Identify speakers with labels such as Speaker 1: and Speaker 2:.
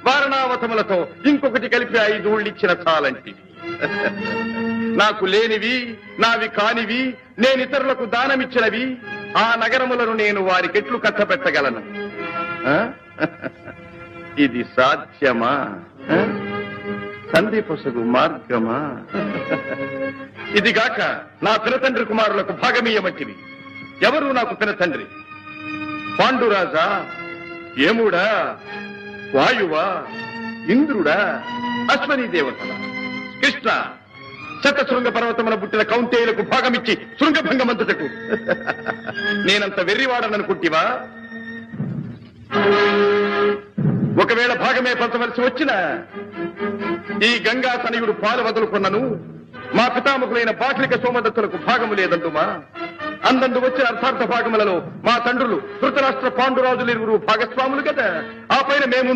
Speaker 1: వారణావతములతో ఇంకొకటి కలిపి 5 ఊళ్ళిచ్చిన చాలంటివి. నాకు లేనివి, నావి కానివి, నేనితరులకు దానమిచ్చినవి ఆ నగరములను నేను వారికెట్లు కట్టబెట్టగలను? ఇది సాధ్యమా? సంధి పొసగు మార్గమా? ఇదిగాక నా పినతండ్రి కుమారులకు భాగమీయమంటివి. ఎవరు నాకు పినతండ్రి? పాండురాజా, యముడా, వాయువా, ఇంద్రుడా, అశ్వనీ దేవతల? కృష్ణ, శతశృంగ పర్వతమున పుట్టిన కౌంతేయులకు భాగమిచ్చి శృంగభంగమంతుటకు నేనంత వెర్రివాడననుకుంటివా? ఒకవేళ భాగమే పంచవలసి వచ్చిన ఈ గంగా తనయుడు పాలు వదులుకున్నను మా పితామకులైన బాహ్లిక సోమదత్తులకు భాగము లేదందుమా? అందందు వచ్చిన అర్థార్థ భాగములలో మా తండ్రులు ధృతరాష్ట్ర పాండురాజులు 2 భాగస్వాములు కదా. ఆ పైన మేము